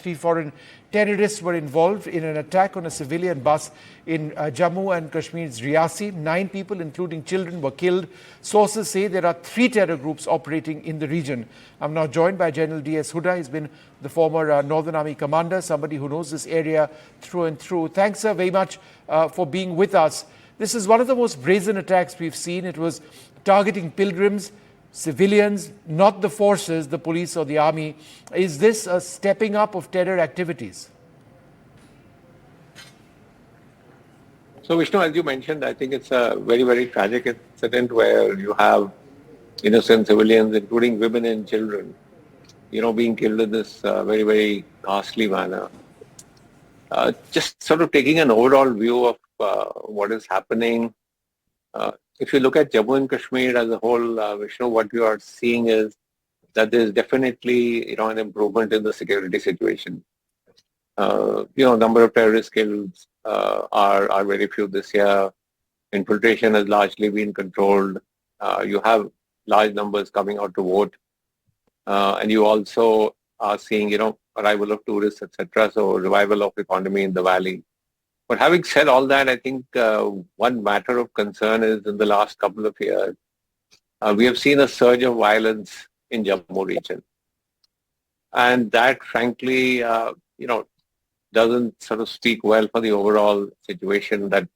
Three foreign terrorists were involved in an attack on a civilian bus in Jammu and Kashmir's Reasi. 9 people, including children, were killed. Sources say there are 3 terror groups operating in the region. I'm now joined by General D.S. Huda. He's been the former Northern Army commander, somebody who knows this area through and through. Thanks, sir, very much for being with us. This is one of the most brazen attacks we've seen. It was targeting pilgrims, civilians, not the forces, the police or the army. Is this a stepping up of terror activities? So Vishnu, as you mentioned, I think it's a very, very tragic incident where you have innocent civilians, including women and children, being killed in this very, very ghastly manner. Just sort of taking an overall view of what is happening. If you look at Jammu and Kashmir as a whole, Vishnu, what you are seeing is that there is definitely, an improvement in the security situation. Number of terrorists killed are very few this year. Infiltration has largely been controlled. You have large numbers coming out to vote, and you also are seeing, arrival of tourists, etc. So revival of economy in the valley. But having said all that, I think one matter of concern is in the last couple of years, we have seen a surge of violence in Jammu region. And that frankly, doesn't sort of speak well for the overall situation that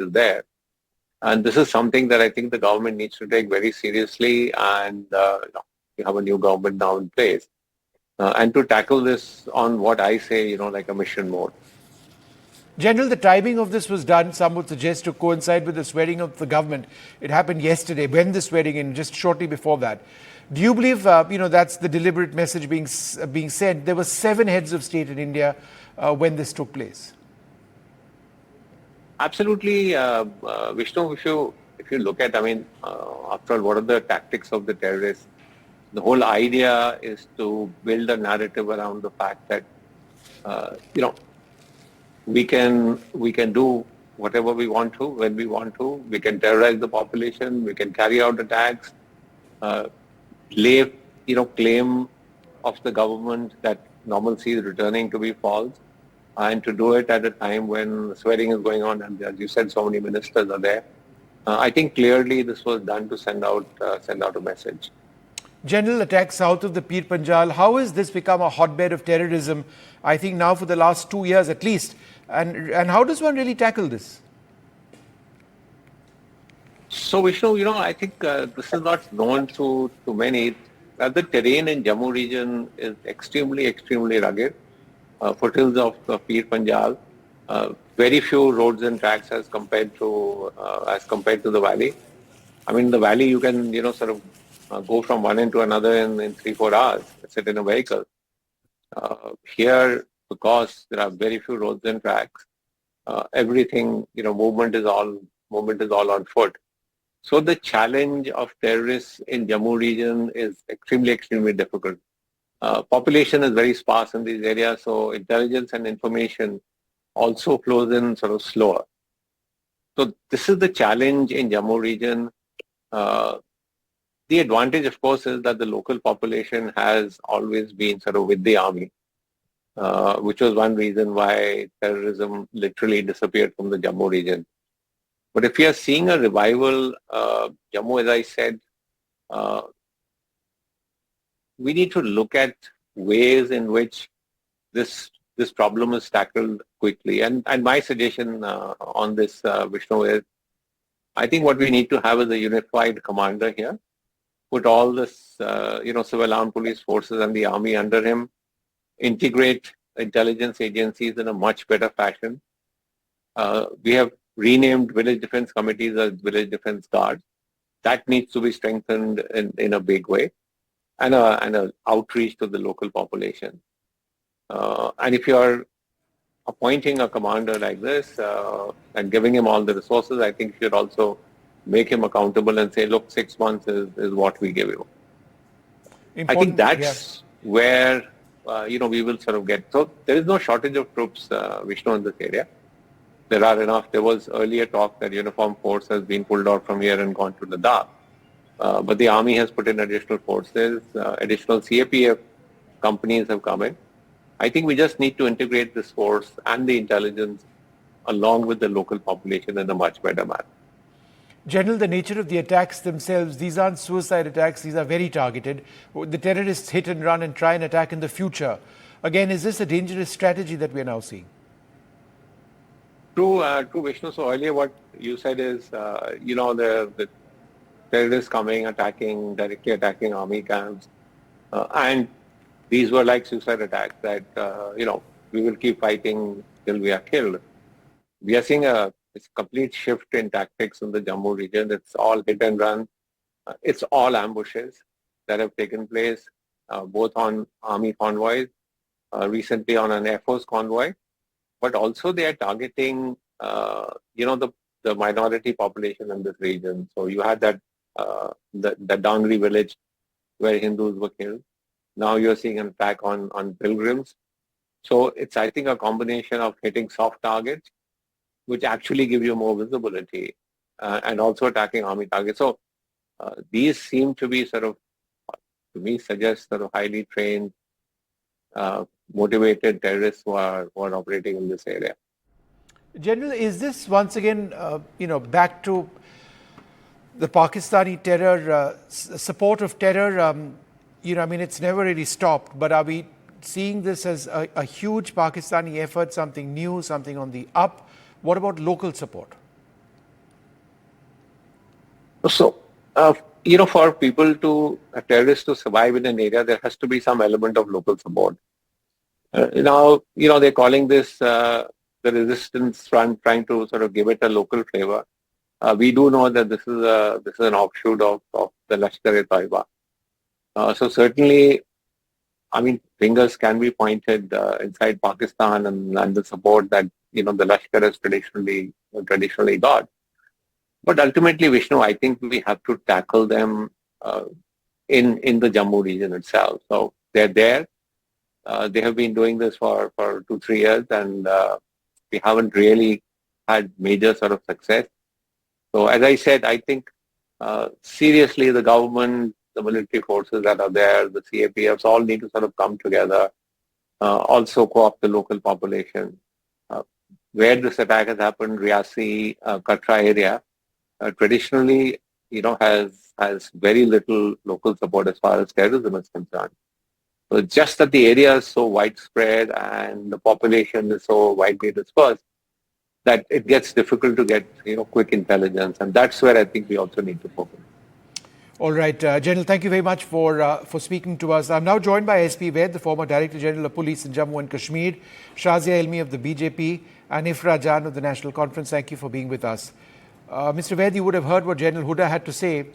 is there. And this is something that I think the government needs to take very seriously, and you have a new government now in place. And to tackle this on what I say, like a mission mode. General, the timing of this was done, some would suggest, to coincide with the swearing of the government. It happened yesterday, when the swearing in, just shortly before that. Do you believe, that's the deliberate message being sent? There were 7 heads of state in India when this took place. Absolutely, Vishnu. If you look at, after all, what are the tactics of the terrorists? The whole idea is to build a narrative around the fact that, we can do whatever we want to, when we want to. We can terrorize the population. We can carry out attacks, lay, claim of the government that normalcy is returning to be false, and to do it at a time when swearing is going on, and as you said, so many ministers are there. I think clearly this was done to send out a message. General, attack south of the Pir Panjal. How has this become a hotbed of terrorism? I think now for the last 2 years at least. And how does one really tackle this? So Vishnu, I think this is not known to many. The terrain in Jammu region is extremely, extremely rugged. Foothills of Pir Panjal. Very few roads and tracks as compared to the valley. The valley you can sort of go from one end to another in 3-4 hours. Sit in a vehicle. Here, because there are very few roads and tracks, everything, movement is all on foot. So the challenge of terrorists in Jammu region is extremely, extremely difficult. Population is very sparse in these areas, so intelligence and information also flows in sort of slower. So this is the challenge in Jammu region. The advantage, of course, is that the local population has always been sort of with the army, which was one reason why terrorism literally disappeared from the Jammu region. But if we are seeing a revival, Jammu, as I said, we need to look at ways in which this problem is tackled quickly. And my suggestion on this, Vishnu, is I think what we need to have is a unified commander here. Put all this, civil armed police forces and the army under him, integrate intelligence agencies in a much better fashion. We have renamed village defense committees as village defense guards. That needs to be strengthened in a big way, and an outreach to the local population. And if you are appointing a commander like this and giving him all the resources, I think you should also make him accountable and say, look, 6 months is what we give you. I think that's where, we will sort of get. So there is no shortage of troops, Vishnu, in this area. There are enough. There was earlier talk that uniform force has been pulled out from here and gone to Ladakh. But the army has put in additional forces. Additional CAPF companies have come in. I think we just need to integrate this force and the intelligence along with the local population in a much better manner. General, the nature of the attacks themselves, these aren't suicide attacks, these are very targeted. The terrorists hit and run and try and attack in the future. Again, is this a dangerous strategy that we are now seeing? True, Vishnu. So earlier what you said is, the terrorists coming, directly attacking army camps. And these were like suicide attacks that, we will keep fighting till we are killed. We are seeing a complete shift in tactics in the Jammu region. It's all hit and run. It's all ambushes that have taken place, both on army convoys, recently on an Air Force convoy, but also they are targeting, the minority population in this region. So you had that, the Dangri village where Hindus were killed. Now you're seeing an attack on pilgrims. So it's, I think, a combination of hitting soft targets, which actually give you more visibility, and also attacking army targets. So these seem to be sort of, to me, suggest sort of highly trained, motivated terrorists who are operating in this area. General, is this once again, back to the Pakistani terror, support of terror? It's never really stopped, but are we seeing this as a huge Pakistani effort, something new, something on the up? What about local support? So, for terrorists to survive in an area, there has to be some element of local support. Now, they're calling this the resistance front, trying to sort of give it a local flavor. We do know that this is an offshoot of the Lashkar-e-Taiba. So certainly, fingers can be pointed inside Pakistan and the support that the Lashkar has traditionally got. But ultimately, Vishnu, I think we have to tackle them in the Jammu region itself. So they're there. They have been doing this for 2-3 years, and we haven't really had major sort of success. So as I said, I think seriously the government, the military forces that are there, the CAPFs all need to sort of come together, also co-opt the local population. Where this attack has happened, Reasi, Katra area, traditionally, has very little local support as far as terrorism is concerned. So just that the area is so widespread and the population is so widely dispersed that it gets difficult to get, quick intelligence. And that's where I think we also need to focus. All right, General, thank you very much for speaking to us. I'm now joined by SP Vaid, the former Director General of Police in Jammu and Kashmir, Shazia Ilmi of the BJP, and Ifra Jan of the National Conference. Thank you for being with us. Mr. Vaid, you would have heard what General Huda had to say.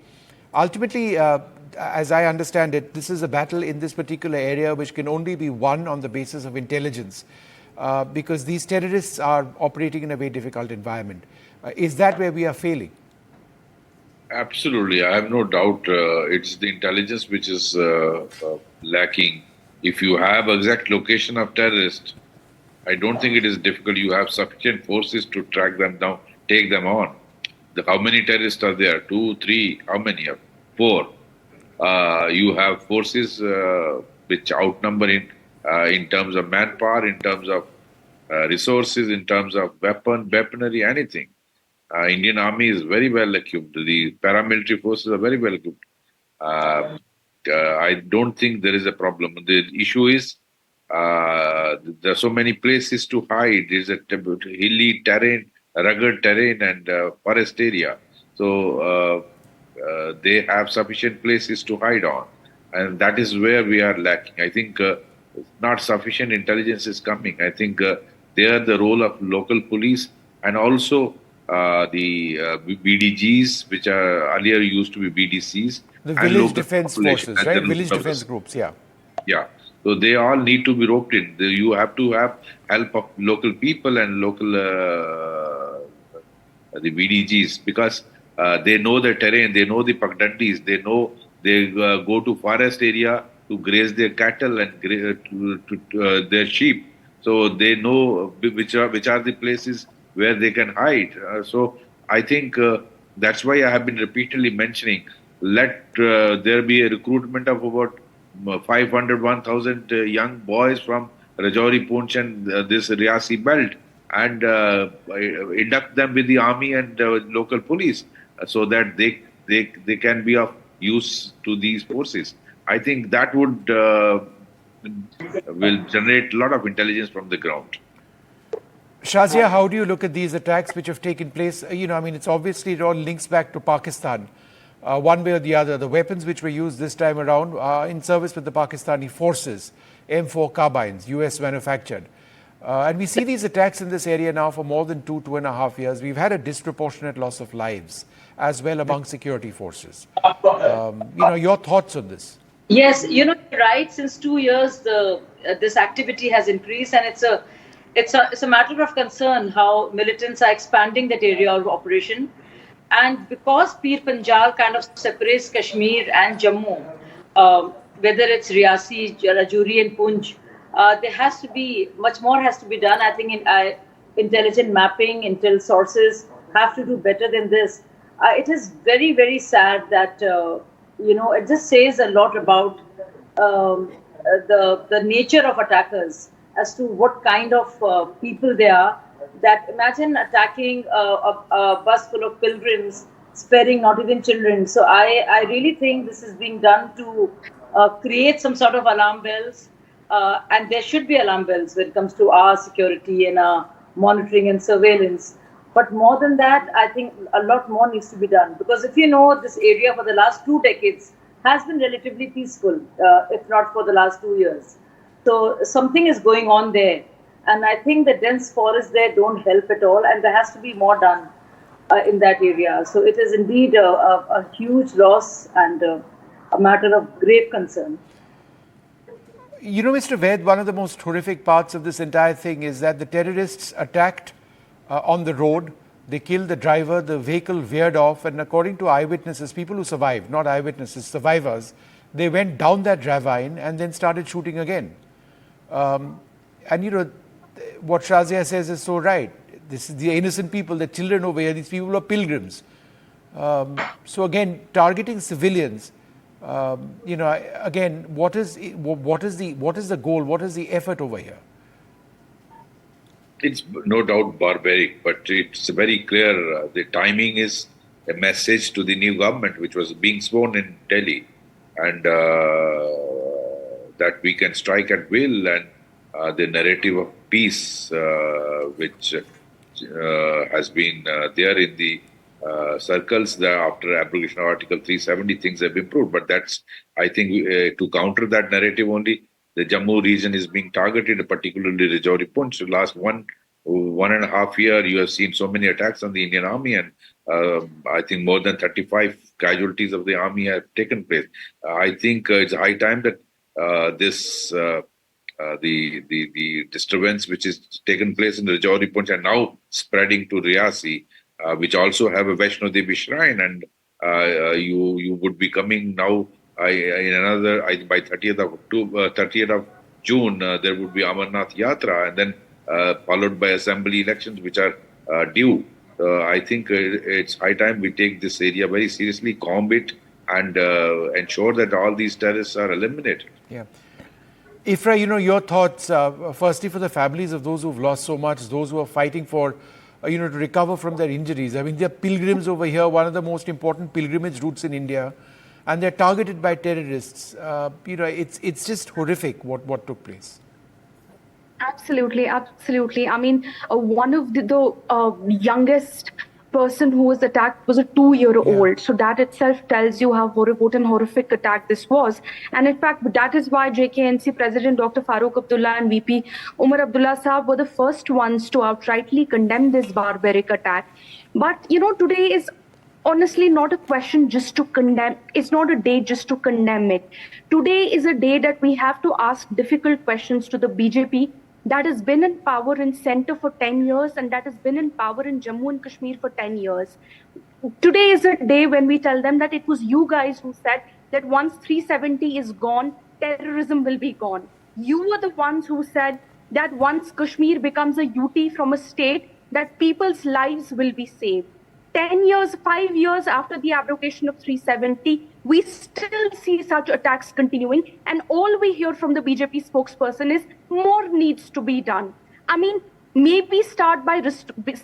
Ultimately, as I understand it, this is a battle in this particular area which can only be won on the basis of intelligence, because these terrorists are operating in a very difficult environment. Is that where we are failing? Absolutely. I have no doubt it's the intelligence which is lacking. If you have exact location of terrorists, I don't think it is difficult. You have sufficient forces to track them down, take them on. How many terrorists are there? 2, 3, how many? 4. You have forces which outnumber in terms of manpower, in terms of resources, in terms of weaponry, anything. Indian Army is very well equipped. The paramilitary forces are very well equipped. I don't think there is a problem. The issue is there are so many places to hide. There's a hilly terrain, rugged terrain, and forest area. So they have sufficient places to hide on, and that is where we are lacking. I think not sufficient intelligence is coming. I think there the role of local police and also the BDGs, which are earlier used to be BDCs. The village defense forces, right? Village defense groups, yeah. Yeah. So they all need to be roped in. You have to have help of local people and local the BDGs, because they know the terrain, they know the Pagdandis, they go to forest area to graze their cattle and their sheep. So they know which are the places where they can hide. So I think that's why I have been repeatedly mentioning, let there be a recruitment of about 500, 1,000 young boys from Rajouri-Poonch and this Reasi belt and induct them with the army and local police so that they can be of use to these forces. I think that would will generate a lot of intelligence from the ground. Shazia, how do you look at these attacks which have taken place? I mean, it's obviously it all links back to Pakistan, one way or the other. The weapons which were used this time around are in service with the Pakistani forces, M4 carbines, US manufactured. And we see these attacks in this area now for more than 2.5 years. We've had a disproportionate loss of lives as well among security forces. Your thoughts on this? Yes, you're right. Since 2 years, this activity has increased, and it's a matter of concern how militants are expanding that area of operation. And because Pir Panjal kind of separates Kashmir and Jammu, whether it's Reasi, Rajouri and Poonch, there has to be much more has to be done. I think intelligent mapping, intel sources have to do better than this. It is very, very sad that it just says a lot about the nature of attackers as to what kind of people they are. That imagine attacking a bus full of pilgrims, sparing not even children. So I really think this is being done to create some sort of alarm bells. And there should be alarm bells when it comes to our security and our monitoring and surveillance. But more than that, I think a lot more needs to be done. Because if you know, this area for the last 2 decades has been relatively peaceful, if not for the last 2 years. So something is going on there. And I think the dense forests there don't help at all. And there has to be more done in that area. So it is indeed a huge loss and a matter of grave concern. Mr. Ved, one of the most horrific parts of this entire thing is that the terrorists attacked on the road. They killed the driver, the vehicle veered off, and according to eyewitnesses, people who survived, not eyewitnesses, survivors, they went down that ravine and then started shooting again. What Shazia says is so right. This is the innocent people, the children over here, these people are pilgrims. So again, targeting civilians, again, what is the goal? What is the effort over here? It's no doubt barbaric, but it's very clear. The timing is a message to the new government, which was being sworn in Delhi, and that we can strike at will, and the narrative of peace, which has been there in the circles that after abrogation of Article 370, things have improved. But that's, I think, to counter that narrative only, the Jammu region is being targeted, particularly Rajouri-Poonch. So last 1.5 years, you have seen so many attacks on the Indian Army, and I think more than 35 casualties of the army have taken place. I think it's high time that the disturbance which is taken place in Rajouri-Poonch and now spreading to Reasi, which also have a Vaishno Devi shrine, and you would be coming now in another by 30th of June. There would be Amarnath Yatra, and then followed by assembly elections, which are due. I think it's high time we take this area very seriously, comb it, and ensure that all these terrorists are eliminated. Yeah. Ifra, your thoughts, firstly, for the families of those who've lost so much, those who are fighting for, to recover from their injuries. I mean, they're pilgrims over here, one of the most important pilgrimage routes in India, and they're targeted by terrorists. It's just horrific what took place. Absolutely, absolutely. I mean, one of the youngest person who was attacked was a 2-year-old. Yeah. So that itself tells you what an horrific attack this was. And in fact, that is why JKNC President Dr. Farooq Abdullah and VP Umar Abdullah Saab were the first ones to outrightly condemn this barbaric attack. But, today is honestly not a question just to condemn. It's not a day just to condemn it. Today is a day that we have to ask difficult questions to the BJP that has been in power in center for 10 years and that has been in power in Jammu and Kashmir for 10 years. Today is a day when we tell them that it was you guys who said that once 370 is gone, terrorism will be gone. You were the ones who said that once Kashmir becomes a UT from a state, that people's lives will be saved. 10 years, 5 years after the abrogation of 370, we still see such attacks continuing. And all we hear from the BJP spokesperson is more needs to be done. I mean, maybe start by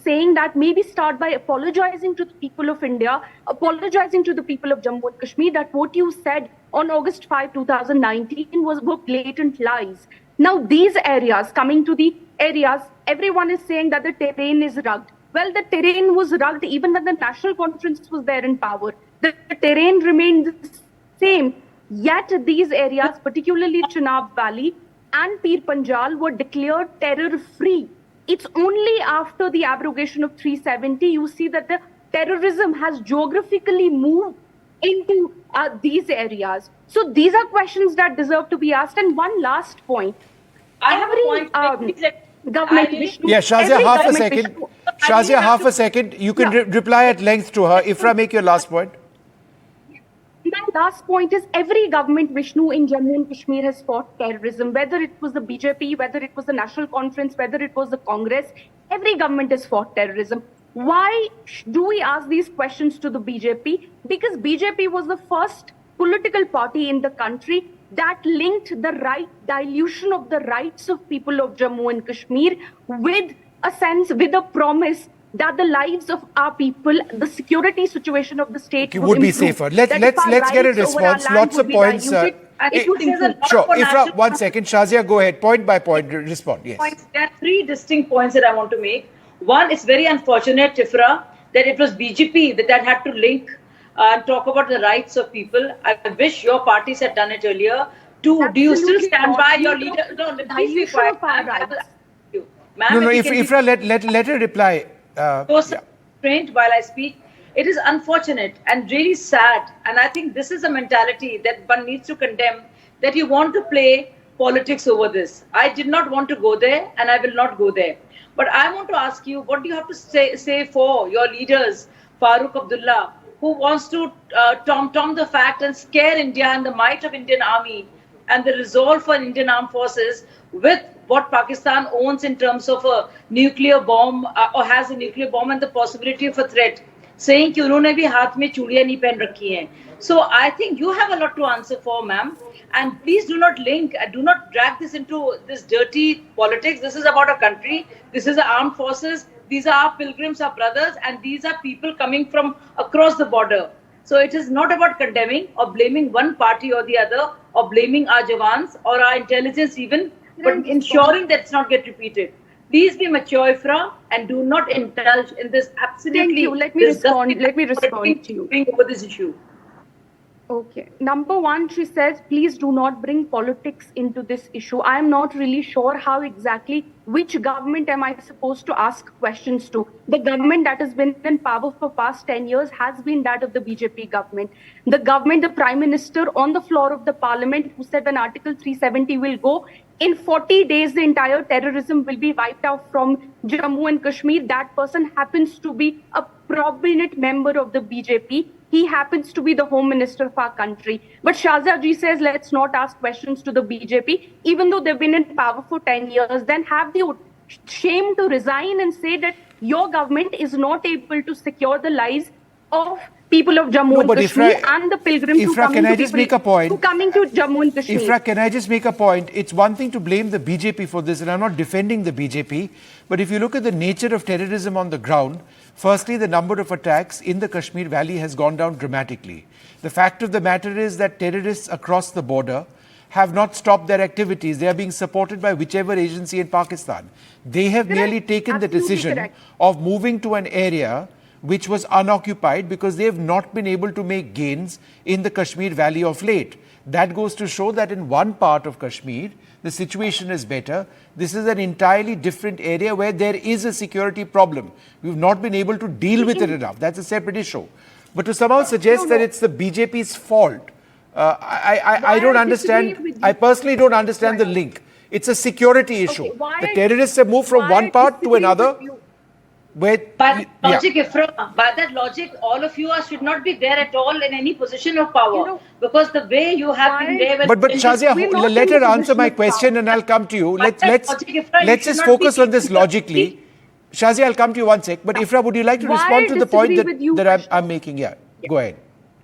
saying that, maybe start by apologizing to the people of India, apologizing to the people of Jammu and Kashmir that what you said on August 5, 2019 were blatant lies. Now, these areas, coming to the areas, everyone is saying that the terrain is rugged. Well, the terrain was rugged even when the National Conference was there in power. The terrain remained the same. Yet these areas, particularly Chenab Valley and Pir Panjal, were declared terror-free. It's only after the abrogation of 370 you see that the terrorism has geographically moved into these areas. So these are questions that deserve to be asked. And one last point. I have a point. Government Vishnu. Yeah, Shazia, half a second. Vishnu, Shazia, half a second. You can reply at length to her. Ifra, make your last point. My last point is every government, Vishnu, in Jammu and Kashmir has fought terrorism, whether it was the BJP, whether it was the National Conference, whether it was the Congress, every government has fought terrorism. Why do we ask these questions to the BJP? Because BJP was the first political party in the country that linked the dilution of the rights of people of Jammu and Kashmir with a promise that the lives of our people, the security situation of the state would be safer. Let's get a response. Lots of points. Sure. Ifra, 1 second. Shazia, go ahead. Point by point, respond. Yes. There are 3 distinct points that I want to make. One, it's very unfortunate, Ifra, that it was BJP that had to link and talk about the rights of people. I wish your parties had done it earlier. 2, do you still stand by your leader? No, please be quiet. No, Ifra, let her reply. Restraint while I speak. It is unfortunate and really sad, and I think this is a mentality that one needs to condemn, that you want to play politics over this. I did not want to go there, and I will not go there. But I want to ask you, what do you have to say for your leaders, Farooq Abdullah, who wants to tom the fact and scare India and the might of Indian Army and the resolve for Indian armed forces with what Pakistan owns in terms of a nuclear bomb or has a nuclear bomb and the possibility of a threat, saying कि उन्होंने भी हाथ में चूड़ियां नहीं पहन रखी हैं. So I think you have a lot to answer for, ma'am. And please do not do not drag this into this dirty politics. This is about a country. This is the armed forces. These are our pilgrims, our brothers, and these are people coming from across the border. So it is not about condemning or blaming one party or the other, or blaming our Jawans or our intelligence even, but ensuring that it's not get repeated. Please be mature, Ifra, and do not indulge in this absolutely. Thank you. Let me respond to you. Over this issue. Okay. Number 1, she says, please do not bring politics into this issue. I am not really sure how exactly, which government am I supposed to ask questions to. The government that has been in power for past 10 years has been that of the BJP government. The government, the Prime Minister on the floor of the Parliament, who said when Article 370 will go, in 40 days, the entire terrorism will be wiped out from Jammu and Kashmir. That person happens to be a prominent member of the BJP. He happens to be the Home Minister of our country. But Shazia ji says, let's not ask questions to the BJP. Even though they've been in power for 10 years, then have the shame to resign and say that your government is not able to secure the lives of people of Jammu and Kashmir and the pilgrims who coming to Jammu and Kashmir. Ifra, can I just make a point? It's one thing to blame the BJP for this, and I'm not defending the BJP, but if you look at the nature of terrorism on the ground, firstly, the number of attacks in the Kashmir Valley has gone down dramatically. The fact of the matter is that terrorists across the border have not stopped their activities. They are being supported by whichever agency in Pakistan. They have merely taken the decision of moving to an area which was unoccupied because they have not been able to make gains in the Kashmir Valley of late. That goes to show that in one part of Kashmir, the situation is better. This is an entirely different area where there is a security problem. We've not been able to deal with it enough. That's a separate issue. But to somehow suggest that it's the BJP's fault, I don't understand. I personally don't understand the link. It's a security issue. The terrorists have moved from one part to another. By that logic, all of you should not be there at all in any position of power, because the way you have been there. But Shazia, let her answer my question, and I'll come to you. Let's just focus on this logically. Shazia, I'll come to you 1 sec. But Ifra, would you like to respond to the point that I'm making? Yeah, go ahead.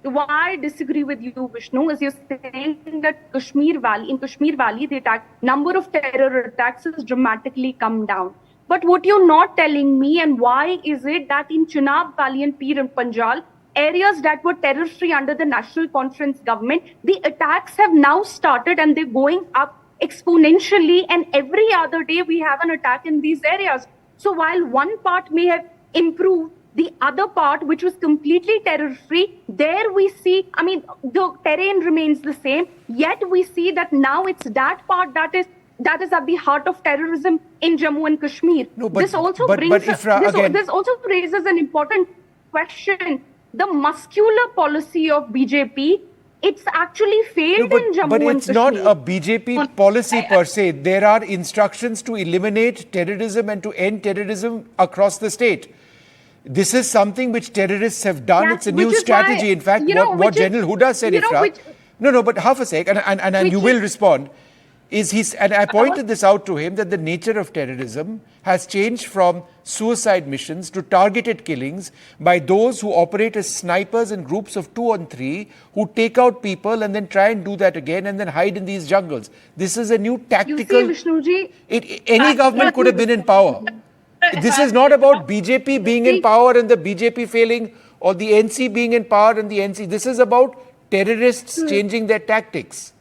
why I disagree with you, Vishnu, is you're saying that in Kashmir Valley, the number of terror attacks has dramatically come down. But what you're not telling me, and why is it that in Chenab Valley and Pir and Panjal, areas that were terror-free under the National Conference government, the attacks have now started and they're going up exponentially, and every other day we have an attack in these areas. So while one part may have improved, the other part, which was completely terror-free, there we see, I mean, the terrain remains the same, yet we see that now it's that part that is at the heart of terrorism in Jammu and Kashmir. No, but, this also this also raises an important question. The muscular policy of BJP, it's actually failed in Jammu and Kashmir. But it's not a BJP policy per se. There are instructions to eliminate terrorism and to end terrorism across the state. This is something which terrorists have done. Yeah, it's a new strategy. In fact, what General Huda said, Ifra. No, but half a sec, and you will respond. And I pointed this out to him, that the nature of terrorism has changed from suicide missions to targeted killings by those who operate as snipers in groups of 2 and 3, who take out people and then try and do that again and then hide in these jungles. This is a new tactical... You see, Vishnuji, any government could have been in power. This is not about BJP being in power and the BJP failing, or the NC being in power and the NC. This is about terrorists changing their tactics.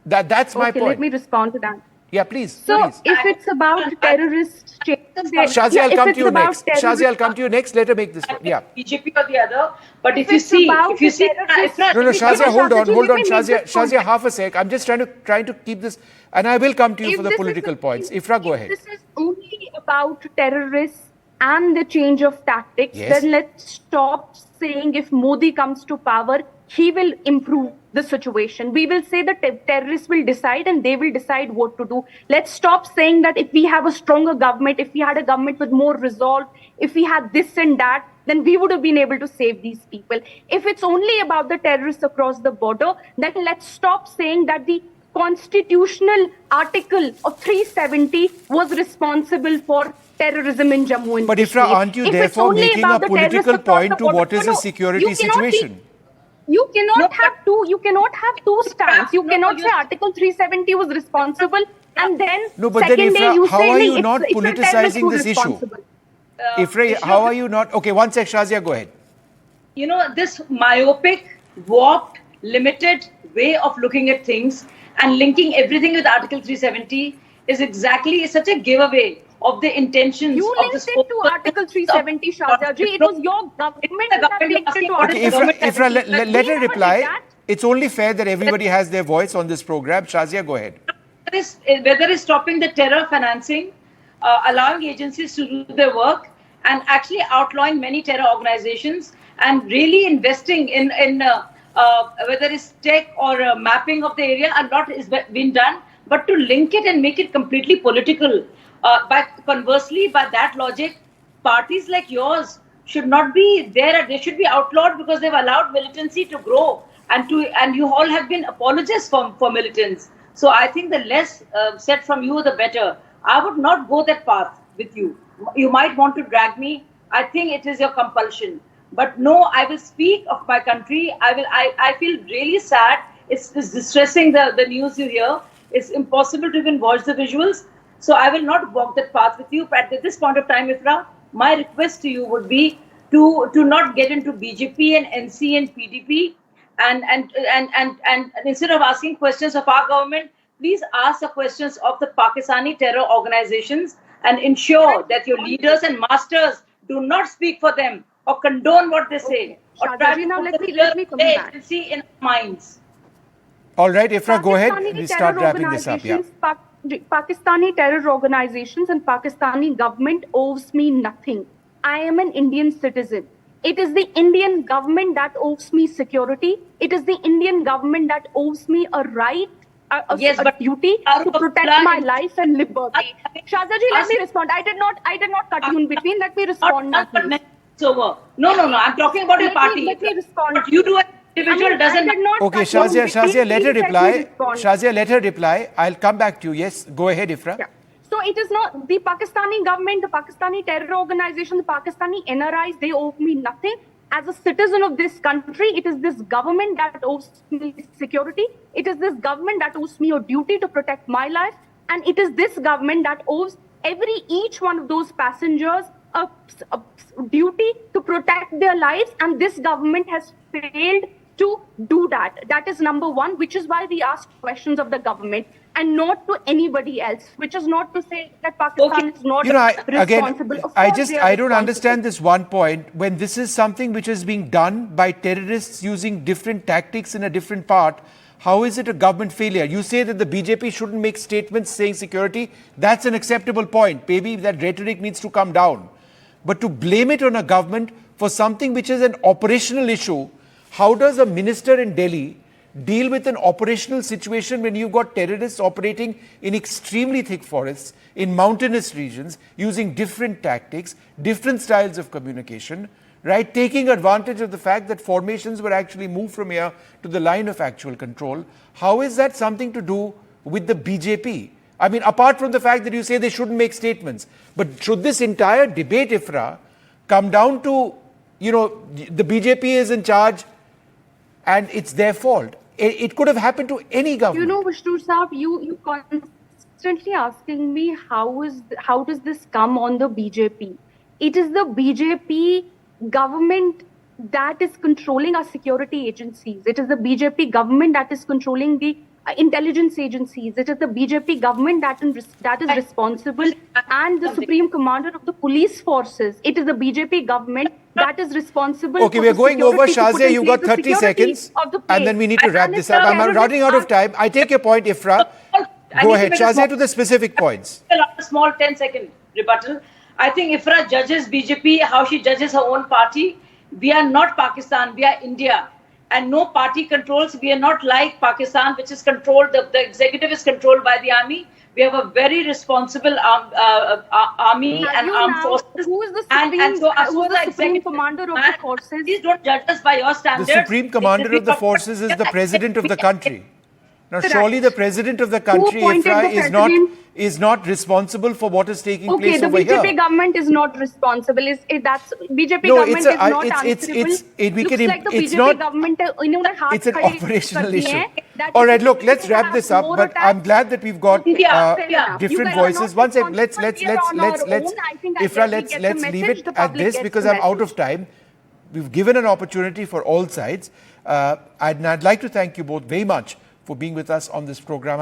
That's my point. Let me respond to that. Yeah, please. So, please. if it's about terrorists changing their... Shazia, I'll come to you next. Shazia, I'll come to you next. Let her make this one. Yeah. BJP or the other. But if you see... No, Shazia, hold on. Shazia, half a sec. I'm just trying to keep this, and I will come to you for the political points. Ifra, go ahead. If this is only about terrorists and the change of tactics, then let's stop saying if Modi comes to power, he will improve the situation. We will say that terrorists will decide and they will decide what to do. Let's stop saying that if we have a stronger government, if we had a government with more resolve, if we had this and that, then we would have been able to save these people. If it's only about the terrorists across the border, then let's stop saying that the constitutional article of 370 was responsible for terrorism in Jammu and Kashmir. But Ifra, aren't you therefore making a political point to what is a security situation? You cannot have two stands. You cannot say Article 370 was responsible and then but second then, Ifra, day you how say are you not it's politicizing this issue? Ifra, how are you not? Okay, one sec, Shazia, go ahead. This myopic, warped, limited way of looking at things and linking everything with Article 370 is such a giveaway of the intentions of this. You linked it to Article 370, Shazia ji. It was your government that linked it to Article 370. Ifra, let her reply. It's only fair that everybody has their voice on this program. Shazia, go ahead. Whether it's stopping the terror financing, allowing agencies to do their work, and actually outlawing many terror organizations, and really investing in whether it's tech or mapping of the area, a lot has been done. But to link it and make it completely political, conversely, by that logic, parties like yours should not be there. They should be outlawed because they've allowed militancy to grow, and you all have been apologists for militants. So I think the less said from you, the better. I would not go that path with you. You might want to drag me. I think it is your compulsion. But no, I will speak of my country. I feel really sad. It's distressing, the news you hear. It's impossible to even watch the visuals. So I will not walk that path with you. But at this point of time, Ifra, my request to you would be to not get into BJP and NC and PDP, and instead of asking questions of our government, please ask the questions of the Pakistani terror organizations and ensure that your leaders and masters do not speak for them or condone what they say. Or try to now put let me come back. agency in our minds. All right, Ifra, go ahead. We start terror wrapping this up. Yeah. Pakistani terror organizations and Pakistani government owes me nothing. I am an Indian citizen. It is the Indian government that owes me security. It is the Indian government that owes me a right, a duty to protect my life and liberty. Shazia ji, let me respond. I did not cut you in between. Let me respond now, please. No. I'm talking about your party. Let me respond. What you do as an individual doesn't. Okay, Shazia, let her reply. Shazia, let her reply. I'll come back to you. Yes, go ahead, Ifra. Yeah. So it is not the Pakistani government, the Pakistani terror organization, the Pakistani NRIs, they owe me nothing. As a citizen of this country, it is this government that owes me security. It is this government that owes me a duty to protect my life. And it is this government that owes each one of those passengers a duty to protect their lives. And this government has failed to do that. That is number one, which is why we ask questions of the government and not to anybody else, which is not to say that Pakistan is not responsible. I don't understand this one point. When this is something which is being done by terrorists using different tactics in a different part, how is it a government failure? You say that the BJP shouldn't make statements saying security. That's an acceptable point. Maybe that rhetoric needs to come down. But to blame it on a government for something which is an operational issue, how does a minister in Delhi deal with an operational situation when you've got terrorists operating in extremely thick forests, in mountainous regions, using different tactics, different styles of communication, right? Taking advantage of the fact that formations were actually moved from here to the line of actual control. How is that something to do with the BJP? I mean, apart from the fact that you say they shouldn't make statements, but should this entire debate, Ifra, come down to, the BJP is in charge and it's their fault? It could have happened to any government. Vishnu Saab, you constantly asking me how does this come on the BJP? It is the BJP government that is controlling our security agencies. It is the BJP government that is controlling the intelligence agencies. It is the BJP government that is responsible, and the Supreme Commander of the police forces. It is the BJP government that is responsible. Okay, we are going over. Shazia, you've got 30 seconds, and then we need to wrap this up. I'm running out of time. I take your point, Ifra. Go ahead, Shazia, to the specific points. A small 10-second rebuttal. I think Ifra judges BJP how she judges her own party. We are not Pakistan, we are India. And no party controls. We are not like Pakistan, which is controlled, the executive is controlled by the army. We have a very responsible army and armed forces. Who is the Supreme Commander of the forces? Please don't judge us by your standards. The Supreme Commander of the forces is the President of the country. Now, surely the President of the country, Ifra, is not responsible for what is taking place over here. Okay, the BJP government is not responsible. BJP government is not answerable. It's an operational issue. All right, look, let's wrap this up. But I'm glad that we've got different voices. One second, let's Ifra, let's leave it at this because I'm out of time. We've given an opportunity for all sides. I'd like to thank you both very much for being with us on this program.